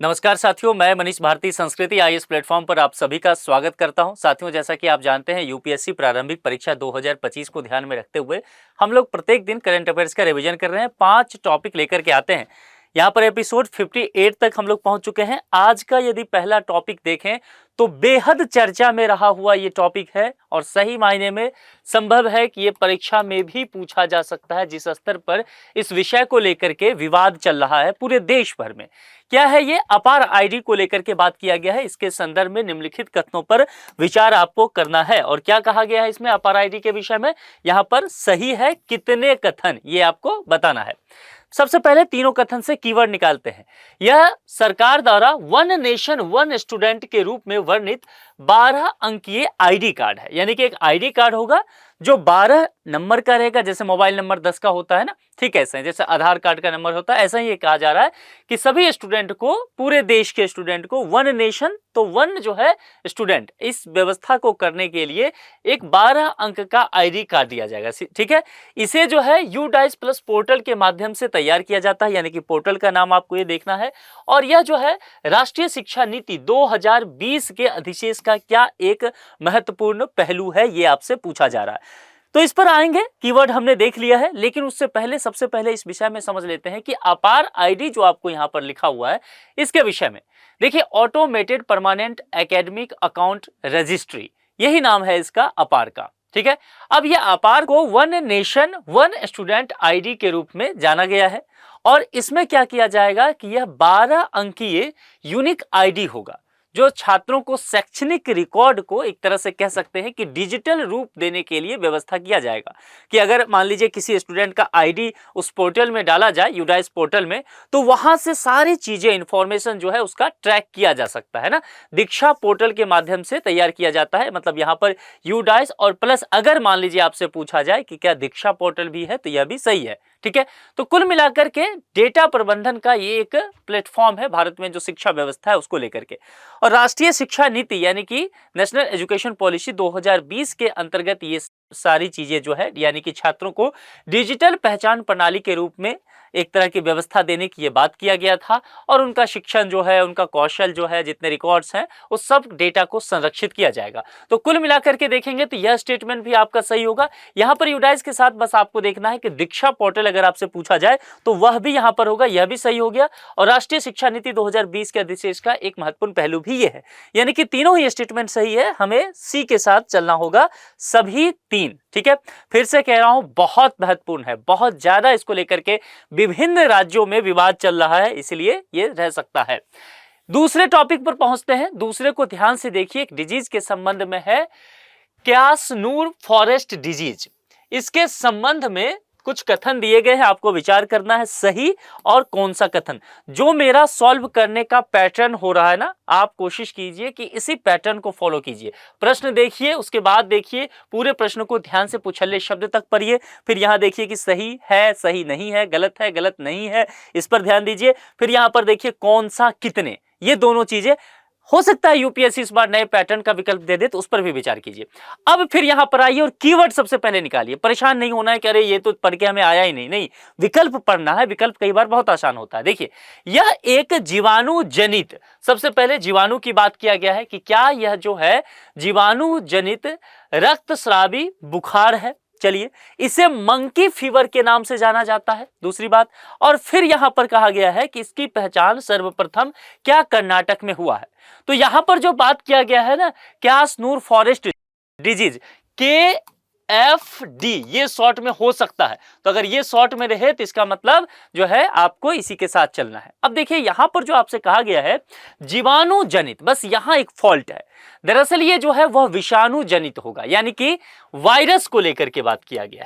नमस्कार साथियों, मैं मनीष भारती संस्कृति आईएएस प्लेटफॉर्म पर आप सभी का स्वागत करता हूं। साथियों, जैसा कि आप जानते हैं, यूपीएससी प्रारंभिक परीक्षा 2025 को ध्यान में रखते हुए हम लोग प्रत्येक दिन करंट अफेयर्स का रिवीजन कर रहे हैं। 5 टॉपिक लेकर के आते हैं। यहाँ पर एपिसोड 58 तक हम लोग पहुंच चुके हैं। आज का यदि पहला टॉपिक देखें तो बेहद चर्चा में रहा हुआ ये टॉपिक है और सही मायने में संभव है कि ये परीक्षा में भी पूछा जा सकता है, जिस स्तर पर इस विषय को लेकर के विवाद चल रहा है पूरे देश भर में। क्या है ये? अपार आईडी को लेकर के बात किया गया है। इसके संदर्भ में निम्नलिखित कथनों पर विचार आपको करना है। और क्या कहा गया है इसमें अपार आईडी के विषय में? यहाँ पर सही है कितने कथन, ये आपको बताना है। सबसे पहले तीनों कथन से कीवर्ड निकालते हैं। यह सरकार द्वारा वन नेशन वन स्टूडेंट के रूप में वर्णित 12 अंकीय आईडी कार्ड है। यानी कि एक आईडी कार्ड होगा जो 12 नंबर का रहेगा, जैसे मोबाइल नंबर 10 का होता है ना, ठीक है, ऐसे जैसे आधार कार्ड का नंबर होता है, ऐसा ही ये कहा जा रहा है कि सभी स्टूडेंट को, पूरे देश के स्टूडेंट को वन नेशन, तो वन जो है स्टूडेंट, इस व्यवस्था को करने के लिए एक 12 अंक का आईडी कार्ड दिया जाएगा। ठीक है, इसे जो है यूडाइस प्लस पोर्टल के माध्यम से तैयार किया जाता है, यानी कि पोर्टल का नाम आपको ये देखना है। और यह जो है राष्ट्रीय शिक्षा नीति 2020 के अधिशेष का क्या एक महत्वपूर्ण पहलू है, ये आपसे पूछा जा रहा है। तो इस पर आएंगे। कीवर्ड हमने देख लिया है, लेकिन उससे पहले सबसे पहले इस विषय में समझ लेते हैं कि अपार आईडी जो आपको यहां पर लिखा हुआ है, इसके विषय में देखिए, automated permanent academic account registry, यही नाम है इसका अपार का। ठीक है, अब यह अपार को one nation one student ID के रूप में जाना गया है और इसमें क्या किया जाएगा कि यह 12 अंकीय यूनिक आईडी होगा, जो छात्रों को शैक्षणिक रिकॉर्ड को एक तरह से कह सकते हैं कि डिजिटल रूप देने के लिए व्यवस्था किया जाएगा। कि अगर मान लीजिए किसी स्टूडेंट का आईडी उस पोर्टल में डाला जाए, यूडाइस पोर्टल में, तो वहां से सारी चीजें, इंफॉर्मेशन जो है उसका ट्रैक किया जा सकता है ना। दीक्षा पोर्टल के माध्यम से तैयार किया जाता है, मतलब यहाँ पर यूडाइस और प्लस अगर मान लीजिए आपसे पूछा जाए कि क्या दीक्षा पोर्टल भी है, तो यह भी सही है। ठीक है, तो कुल मिलाकर के डेटा प्रबंधन का ये एक प्लेटफॉर्म है भारत में, जो शिक्षा व्यवस्था है उसको लेकर के। और राष्ट्रीय शिक्षा नीति यानी कि नेशनल एजुकेशन पॉलिसी 2020 के अंतर्गत ये सारी चीजें जो है, यानी कि छात्रों को डिजिटल पहचान प्रणाली के रूप में एक तरह की व्यवस्था देने की ये बात किया गया था। और उनका शिक्षण जो है, उनका कौशल जो है, जितने रिकॉर्ड्स हैं, उस सब डेटा को संरक्षित किया जाएगा। तो कुल मिलाकर के देखेंगे तो यह स्टेटमेंट भी आपका सही होगा। यहाँ पर यूडाइस के साथ बस आपको देखना है कि दीक्षा पोर्टल अगर आपसे पूछा जाए तो वह भी यहाँ पर होगा, यह भी सही हो गया। और राष्ट्रीय शिक्षा नीति 2020 के अधिशेष का एक महत्वपूर्ण पहलू भी ये है, यानी कि तीनों ही स्टेटमेंट सही है। हमें सी के साथ चलना होगा, सभी तीन। ठीक है, फिर से कह रहा हूं, बहुत महत्वपूर्ण है, बहुत ज्यादा इसको लेकर के विभिन्न राज्यों में विवाद चल रहा है, इसलिए ये रह सकता है। दूसरे टॉपिक पर पहुंचते हैं। दूसरे को ध्यान से देखिए, एक डिजीज के संबंध में है, क्यास्नूर फॉरेस्ट डिजीज। इसके संबंध में कुछ कथन दिए गए हैं, आपको विचार करना है सही और कौन सा कथन। जो मेरा सॉल्व करने का पैटर्न हो रहा है ना, आप कोशिश कीजिए कि इसी पैटर्न को फॉलो कीजिए। प्रश्न देखिए, उसके बाद देखिए पूरे प्रश्न को ध्यान से पुछल्ले शब्द तक पढ़िए, फिर यहां देखिए कि सही है, सही नहीं है, गलत नहीं है, इस पर ध्यान दीजिए। फिर यहां पर देखिए कौन सा कितने, ये दोनों चीजें हो सकता है यूपीएससी इस बार नए पैटर्न का विकल्प दे दे, तो उस पर भी विचार कीजिए। अब फिर यहां पर आइए और कीवर्ड सबसे पहले निकालिए। परेशान नहीं होना है कि अरे ये तो पढ़ के हमें आया ही नहीं, विकल्प पढ़ना है। विकल्प कई बार बहुत आसान होता है। देखिए, यह एक जीवाणु जनित, सबसे पहले जीवाणु की बात किया गया है कि क्या यह जो है जीवाणु जनित रक्तस्रावी बुखार है। चलिए, इसे मंकी फीवर के नाम से जाना जाता है, दूसरी बात। और फिर यहां पर कहा गया है कि इसकी पहचान सर्वप्रथम क्या कर्नाटक में हुआ है। तो यहां पर जो बात किया गया है ना, क्यास्नूर फॉरेस्ट डिजीज, KFD, ये शॉर्ट में हो सकता है। तो अगर ये शॉर्ट में रहे तो इसका मतलब जो है आपको इसी के साथ चलना है। अब देखिए, यहां पर जो आपसे कहा गया है जीवाणु जनित, बस यहां एक फॉल्ट है। दरअसल ये जो है वह विषाणु जनित होगा, यानी कि वायरस को लेकर के बात किया गया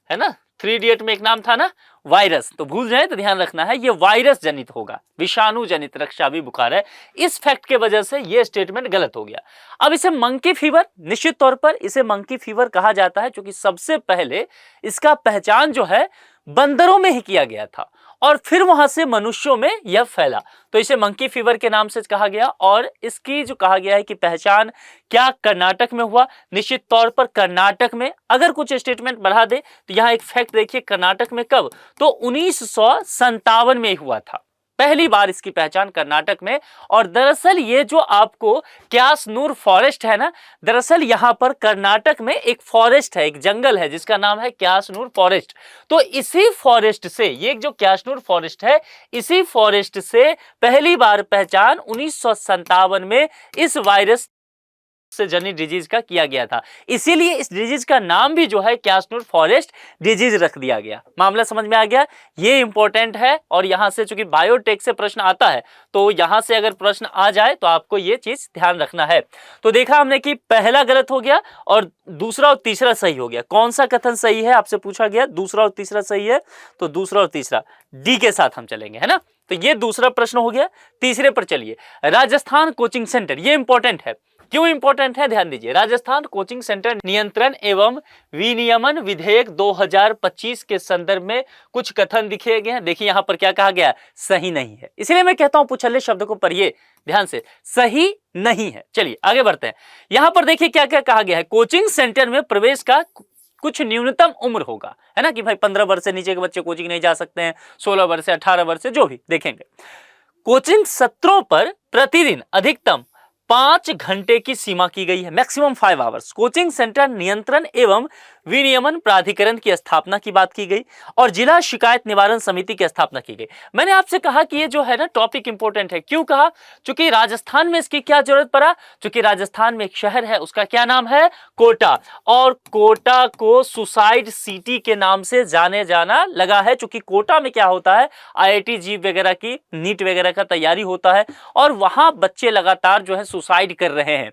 है ना। 3 इडियट में एक नाम था ना, वायरस, तो भूल जाए तो ध्यान रखना है, ये वायरस जनित होगा, विषाणु जनित रक्तस्रावी बुखार है। इस फैक्ट के वजह से ये स्टेटमेंट गलत हो गया। अब इसे मंकी फीवर, निश्चित तौर पर इसे मंकी फीवर कहा जाता है, क्योंकि सबसे पहले इसका पहचान जो है बंदरों में ही किया गया था और फिर वहां से मनुष्यों में यह फैला, तो इसे मंकी फीवर के नाम से कहा गया। और इसकी जो कहा गया है कि पहचान क्या कर्नाटक में हुआ, निश्चित तौर पर कर्नाटक में। अगर कुछ स्टेटमेंट बढ़ा दे तो यहां एक फैक्ट देखिए, कर्नाटक में कब, तो 1957 में हुआ था। पहली बार इसकी पहचान कर्नाटक में। और दरअसल ये जो आपको क्यासनूर फॉरेस्ट है ना, दरअसल यहां पर कर्नाटक में एक फॉरेस्ट है, एक जंगल है जिसका नाम है क्यासनूर फॉरेस्ट। तो इसी फॉरेस्ट से, ये जो क्यासनूर फॉरेस्ट है, इसी फॉरेस्ट से पहली बार पहचान 1957 में इस वायरस से जनित डिजीज का किया गया था। इसीलिए इस डिजीज का नाम भी जो है क्यासनूर फॉरेस्ट डिजीज रख दिया गया। मामला समझ में आ गया? ये इंपॉर्टेंट है और यहां से चूंकि बायोटेक से प्रश्न आता है तो यहां से अगर प्रश्न आ जाए तो आपको ये चीज ध्यान रखना है। तो देखा हमने कि पहला गलत हो गया और दूसरा और तीसरा सही हो गया। कौन सा कथन सही है आपसे पूछा गया? दूसरा और तीसरा सही है, तो दूसरा और तीसरा डी के साथ हम चलेंगे, है ना। तो ये दूसरा प्रश्न हो गया। तीसरे पर चलिए, राजस्थान कोचिंग सेंटर, ये इंपॉर्टेंट है। क्यों इंपॉर्टेंट है? ध्यान दीजिए। राजस्थान कोचिंग सेंटर नियंत्रण एवं विनियमन विधेयक 2025 के संदर्भ में कुछ कथन दिखे गए हैं। देखिए यहां पर क्या कहा गया? सही नहीं है। इसलिए मैं कहता हूं पुछल्ले शब्द को पढ़िए ध्यान से, सही नहीं है। चलिए आगे बढ़ते हैं। यहां पर देखिए क्या क्या कहा गया है। कोचिंग सेंटर में प्रवेश का कुछ न्यूनतम उम्र होगा, है ना, कि भाई 15 वर्ष से नीचे के बच्चे कोचिंग नहीं जा सकते हैं, 16 वर्ष से 18 वर्ष से, जो भी देखेंगे। कोचिंग सत्रों पर प्रतिदिन अधिकतम 5 घंटे की सीमा की गई है, मैक्सिमम 5 आवर्स। कोचिंग सेंटर नियंत्रण एवं विनियमन प्राधिकरण की स्थापना की बात की गई और जिला शिकायत निवारण समिति की स्थापना की गई। मैंने आपसे कहा कि ये जो है ना टॉपिक इंपॉर्टेंट है। क्यों कहा? क्योंकि राजस्थान में इसकी क्या जरूरत पड़ा? क्योंकि राजस्थान में एक शहर है, उसका क्या नाम है? कोटा। और कोटा को सुसाइड सिटी के नाम से जाने जाना लगा है, क्योंकि कोटा में क्या होता है, IIT जी वगैरह की, नीट वगैरह का तैयारी होता है और वहां बच्चे लगातार जो है सुसाइड कर रहे हैं।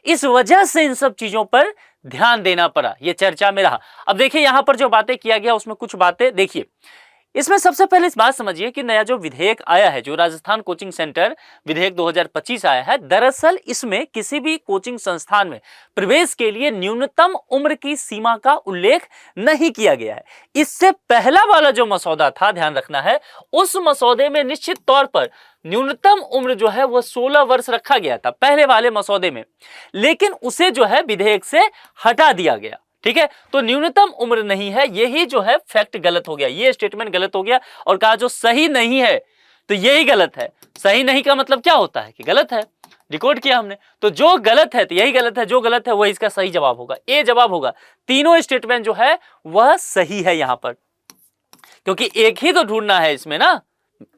इस वजह से इन सब चीजों पर ध्यान देना पड़ा, ये चर्चा में रहा। अब देखिए यहां पर जो बातें किया गया उसमें कुछ बातें देखिए। इसमें सबसे पहले इस बात समझिए कि नया जो विधेयक आया है, जो राजस्थान कोचिंग सेंटर विधेयक 2025 आया है, दरअसल इसमें किसी भी कोचिंग संस्थान में प्रवेश के लिए न्यूनतम उम्र की सीमा का उल्लेख नहीं किया गया है। इससे पहला वाला जो मसौदा था, ध्यान रखना है, उस मसौदे में निश्चित तौर पर न्यूनतम उम्र जो है वह 16 वर्ष रखा गया था पहले वाले मसौदे में, लेकिन उसे जो है विधेयक से हटा दिया गया। ठीक है, तो न्यूनतम उम्र नहीं है, यही जो है फैक्ट गलत हो गया, ये स्टेटमेंट गलत हो गया और कहा जो सही नहीं है तो यही गलत है। सही नहीं का मतलब क्या होता है? कि गलत है। रिकॉर्ड किया हमने, तो जो गलत है तो यही गलत है, जो गलत है वह इसका सही जवाब होगा, ए जवाब होगा। तीनों स्टेटमेंट जो है वह सही है यहां पर, क्योंकि एक ही तो ढूंढना है इसमें ना,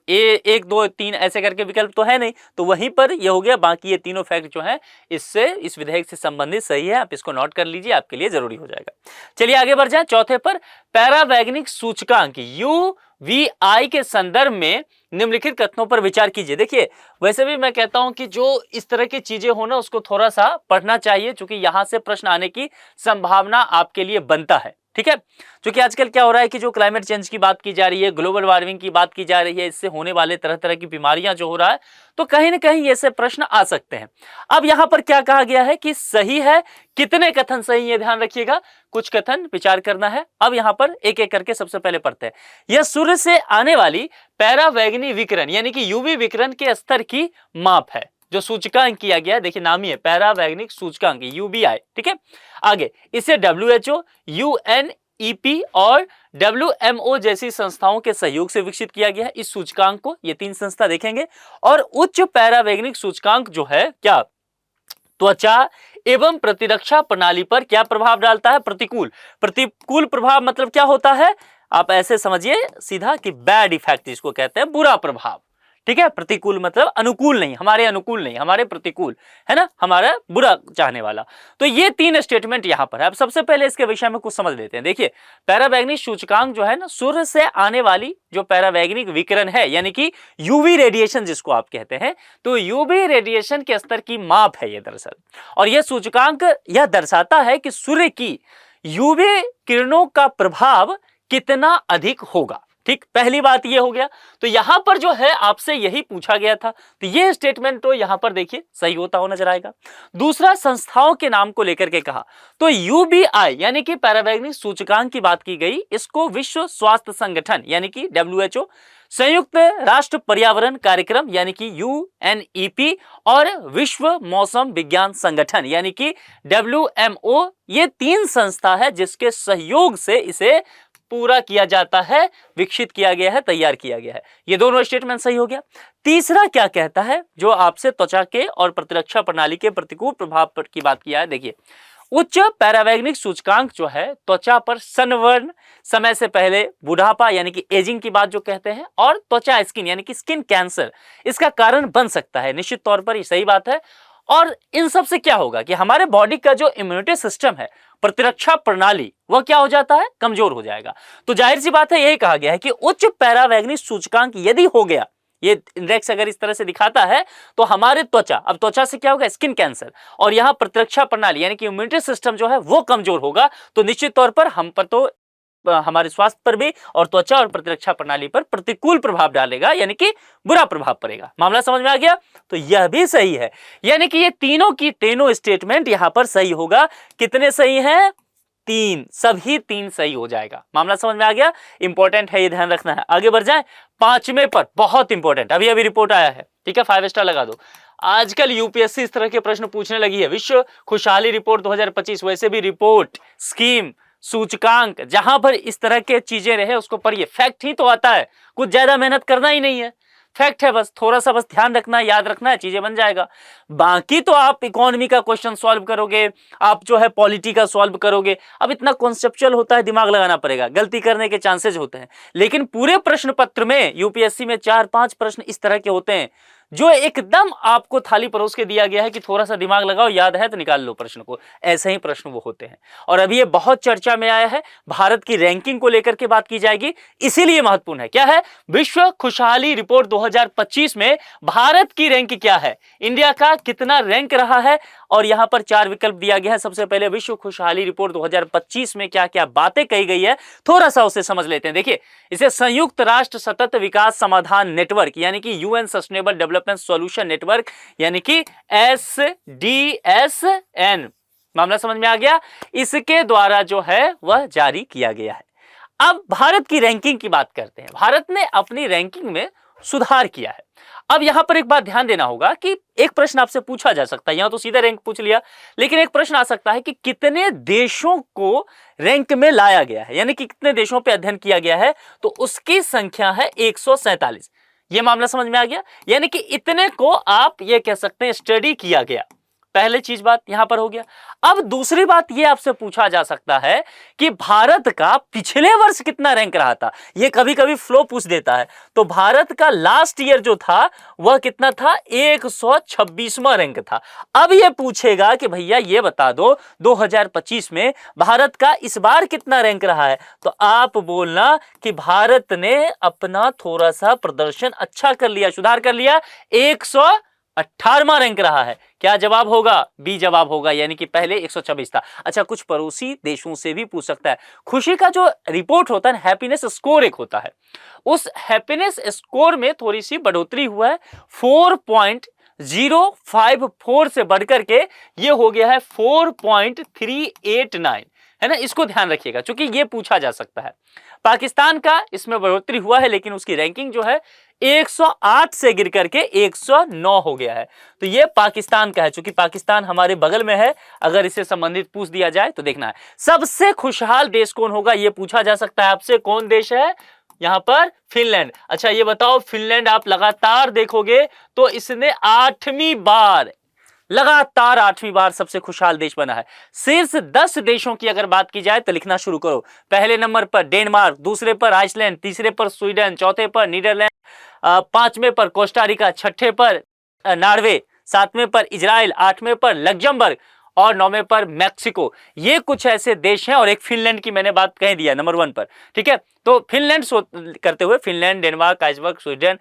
ए 1 2 3 ऐसे करके विकल्प तो है नहीं, तो वहीं पर ये हो गया। बाकी ये तीनों फैक्ट जो है इससे, इस विधेयक से संबंधित सही है। आप इसको नोट कर लीजिए, आपके लिए जरूरी हो जाएगा। चलिए आगे बढ़ जाए। चौथे पर, पैरावैग्निक सूचकांक UVI के संदर्भ में निम्नलिखित कथनों पर विचार कीजिए। देखिए वैसे भी मैं कहता हूं कि जो इस तरह की चीजें हो ना उसको थोड़ा सा पढ़ना चाहिए, क्योंकि यहां से प्रश्न आने की संभावना आपके लिए बनता है। ठीक है, क्योंकि आजकल क्या हो रहा है कि जो क्लाइमेट चेंज की बात की जा रही है, ग्लोबल वार्मिंग की बात की जा रही है, इससे होने वाले तरह तरह की बीमारियां जो हो रहा है, तो कहीं ना कहीं ऐसे प्रश्न आ सकते हैं। अब यहां पर क्या कहा गया है कि सही है, कितने कथन सही है ध्यान रखिएगा, कुछ कथन विचार करना है। अब यहां पर एक एक करके सबसे पहले पढ़ते हैं। यह सूर्य से आने वाली पैरावैग्नि विकिरण यानी कि UV विकिरण के स्तर की माप है, जो सूचकांक किया गया, देखिए नाम ही है पैरावैग्निक सूचकांक UVI। ठीक है, आगे इसे WHO, UNEP और WMO जैसी संस्थाओं के सहयोग से विकसित किया गया है। इस सूचकांक को ये 3 संस्था देखेंगे। और उच्च पैरावैग्निक सूचकांक जो है क्या त्वचा एवं प्रतिरक्षा प्रणाली पर क्या प्रभाव डालता है? प्रतिकूल। प्रतिकूल प्रभाव मतलब क्या होता है? आप ऐसे समझिए सीधा कि बैड इफेक्ट जिसको कहते हैं, बुरा प्रभाव। ठीक है, प्रतिकूल मतलब अनुकूल नहीं, हमारे अनुकूल नहीं, हमारे प्रतिकूल, है ना, हमारा बुरा चाहने वाला। तो ये 3 स्टेटमेंट यहां पर है। अब सबसे पहले इसके विषय में कुछ समझ लेते हैं। देखिए पैरावैग्निक सूचकांक जो है ना, सूर्य से आने वाली जो पैरावैग्निक विकिरण है यानी कि UV रेडिएशन जिसको आप कहते हैं, तो UV रेडिएशन के स्तर की माप है ये दरअसल। और यह सूचकांक यह दर्शाता है कि सूर्य की UV किरणों का प्रभाव कितना अधिक होगा। ठीक, पहली बात ये हो गया। तो यहां पर जो है आपसे यही पूछा गया था, तो ये स्टेटमेंट तो यहां पर देखिए सही होता हुआ नजर आएगा। दूसरा, संस्थाओं के नाम को लेकर के कहा, तो UBI यानी कि पैरावैग्निक सूचकांक की बात की गई। इसको विश्व स्वास्थ्य संगठन यानी कि WHO, संयुक्त राष्ट्र पर्यावरण कार्यक्रम यानी कि UNEP और विश्व मौसम विज्ञान संगठन यानी कि WMO, ये 3 संस्था है जिसके सहयोग से इसे पूरा किया जाता है, विकसित किया गया है, तैयार किया गया है। ये दोनों स्टेटमेंट सही हो गया। तीसरा क्या कहता है, जो आपसे त्वचा के और प्रतिरक्षा प्रणाली के प्रतिकूल प्रभाव पर की बात किया है। देखिए, उच्च पैरावैग्निक सूचकांक जो है त्वचा पर सनबर्न, समय से पहले बुढ़ापा यानी कि एजिंग की बात जो कहते हैं, और त्वचा स्किन यानी कि स्किन कैंसर इसका कारण बन सकता है। निश्चित तौर पर ये सही बात है। और इन सब से क्या होगा कि हमारे बॉडी का जो इम्यूनिटी सिस्टम है, प्रतिरक्षा प्रणाली, वह क्या हो जाता है, कमजोर हो जाएगा। तो जाहिर सी बात है, यही कहा गया है कि उच्च पैरावैग्निक सूचकांक यदि हो गया, ये इंडेक्स अगर इस तरह से दिखाता है, तो हमारे त्वचा, अब त्वचा से क्या होगा, स्किन कैंसर, और यहां प्रतिरक्षा प्रणाली यानी कि इम्यूनिटी सिस्टम जो है वो कमजोर होगा। तो निश्चित तौर पर हम पर तो हमारे स्वास्थ्य पर भी और त्वचा और प्रतिरक्षा प्रणाली पर प्रतिकूल प्रभाव डालेगा, यानी कि बुरा प्रभाव पड़ेगा। मामला समझ में आ गया? तो यह भी सही है, यानी कि ये तीनों की तीनों स्टेटमेंट यहां पर सही होगा। कितने सही हैं? 3, सभी 3 सही हो जाएगा। मामला समझ में आ गया? इंपॉर्टेंट है, ये ध्यान रखना है। आगे बढ़ जाए, 5वें पर, बहुत इंपॉर्टेंट, अभी अभी रिपोर्ट आया है, ठीक है, 5 स्टार लगा दो। आजकल यूपीएससी इस तरह के प्रश्न पूछने लगी है। विश्व खुशहाली रिपोर्ट 2025, वैसे भी रिपोर्ट, स्कीम, सूचकांक, जहां पर इस तरह के चीजें रहे उसको पढ़िए। फैक्ट ही तो आता है, कुछ ज्यादा मेहनत करना ही नहीं है, फैक्ट है, बस थोड़ा सा बस ध्यान रखना है, याद रखना है, चीजें बन जाएगा। बाकी तो आप इकोनॉमी का क्वेश्चन सॉल्व करोगे, आप जो है पॉलिटी का सॉल्व करोगे। अब इतना कॉन्सेप्चुअल होता है, दिमाग लगाना पड़ेगा, गलती करने के चांसेस होते हैं। लेकिन पूरे प्रश्न पत्र में यूपीएससी में 4-5 प्रश्न इस तरह के होते हैं जो एकदम आपको थाली परोस के दिया गया है कि थोड़ा सा दिमाग लगाओ, याद है तो निकाल लो प्रश्न को। ऐसे ही प्रश्न वो होते हैं। और अभी ये बहुत चर्चा में आया है, भारत की रैंकिंग को लेकर के बात की जाएगी, इसीलिए महत्वपूर्ण है। क्या है? विश्व खुशहाली रिपोर्ट 2025 में भारत की रैंक क्या है, इंडिया का कितना रैंक रहा है, और यहां पर 4 विकल्प दिया गया है। सबसे पहले विश्व खुशहाली रिपोर्ट 2025 में क्या क्या बातें कही गई है, थोड़ा सा उसे समझ लेते हैं। देखिए, इसे संयुक्त राष्ट्र सतत विकास समाधान नेटवर्क यानी कि UN sustainable development solution network यानी कि SDSN, मामला समझ में आ गया, इसके द्वारा जो है वह जारी किया गया है। अब भारत की रैंकिंग की बात करते हैं। भारत ने अपनी रैंकिंग में सुधार किया है। अब यहां पर एक बात ध्यान देना होगा कि एक प्रश्न आपसे पूछा जा सकता है, यहां तो सीधा रैंक पूछ लिया, लेकिन एक प्रश्न आ सकता है कि कितने देशों को रैंक में लाया गया है, यानी कि कितने देशों पे अध्ययन किया गया है, तो उसकी संख्या है 147। यह मामला समझ में आ गया, यानी कि इतने को आप ये कह सकते हैं स्टडी किया गया। पहले चीज बात यहां पर हो गया। अब दूसरी बात यह आपसे पूछा जा सकता है कि भारत का पिछले वर्ष कितना रैंक रहा था, यह कभी कभी फ्लो पूछ देता है। तो भारत का लास्ट ईयर जो था वह कितना था, 126वां रैंक था। अब यह पूछेगा कि भैया ये बता दो 2025 में भारत का इस बार कितना रैंक रहा है, तो आप बोलना कि भारत ने अपना थोड़ा सा प्रदर्शन अच्छा कर लिया, सुधार कर लिया, 118वां रैंक रहा है। क्या जवाब होगा? बी जवाब होगा, यानी कि पहले 126 था। अच्छा, कुछ पड़ोसी देशों से भी पूछ सकता है। खुशी का जो रिपोर्ट होता है, हैप्पीनेस स्कोर एक होता है, उस हैप्पीनेस स्कोर में थोड़ी सी बढ़ोतरी हुआ है, 4.054 से बढ़कर के ये हो गया है 4.389, है ना। इसको ध्यान रखिएगा, क्योंकि ये पूछा जा सकता है। पाकिस्तान का इसमें बढ़ोतरी हुआ है, लेकिन उसकी रैंकिंग जो है 108 से गिर करके 109 हो गया है। तो ये पाकिस्तान का है, क्योंकि पाकिस्तान हमारे बगल में है। अगर इससे संबंधित पूछ दिया जाए तो देखना है सबसे खुशहाल देश कौन होगा, ये पूछा जा सकता है आपसे। कौन देश है यहां पर? फिनलैंड। अच्छा, ये बताओ, फिनलैंड आप लगातार देखोगे तो इसने 8वीं बार, लगातार 8वीं बार सबसे खुशहाल देश बना है। शीर्ष 10 देशों की अगर बात की जाए तो लिखना शुरू करो। पहले नंबर पर डेनमार्क, दूसरे पर आइसलैंड, तीसरे पर स्वीडन, चौथे पर नीदरलैंड, 5वें पर कोस्टारिका, 6ठे पर नॉर्वे, 7वें पर इजराइल, 8वें पर लग्जमबर्ग और 9वें पर मैक्सिको। ये कुछ ऐसे देश हैं, और एक फिनलैंड की मैंने बात कह दिया नंबर 1 पर, ठीक है। तो फिनलैंड करते हुए Finland, Denmark, iceberg, Sweden,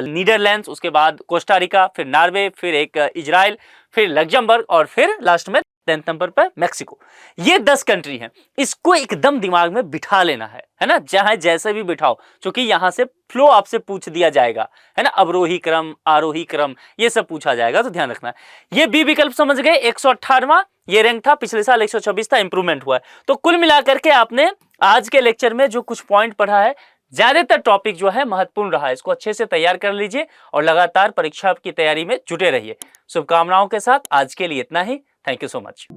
Netherlands, उसके बाद कोस्टारिका, फिर नॉर्वे, फिर एक इजराइल, फिर लग्जमबर्ग और फिर लास्ट में 10th नंबर पर मैक्सिको। ये 10 कंट्री हैं। इसको एकदम दिमाग में बिठा लेना है ना, चाहे जैसे भी बिठाओ, क्योंकि यहां से फ्लो आपसे पूछ दिया जाएगा, है ना, अवरोही क्रम, आरोही क्रम, ये सब पूछा जाएगा, तो ध्यान रखना है। ये बी विकल्प समझ गए, 118वां ये रैंक था, पिछले साल 126 था, इंप्रूवमेंट हुआ है। तो कुल मिलाकर के आपने आज के लेक्चर में जो कुछ पॉइंट पढ़ा है, ज्यादातर टॉपिक जो है महत्वपूर्ण रहा है। इसको अच्छे से तैयार कर लीजिए और लगातार परीक्षा की तैयारी में जुटे रहिए। शुभकामनाओं के साथ आज के लिए इतना ही। Thank you so much.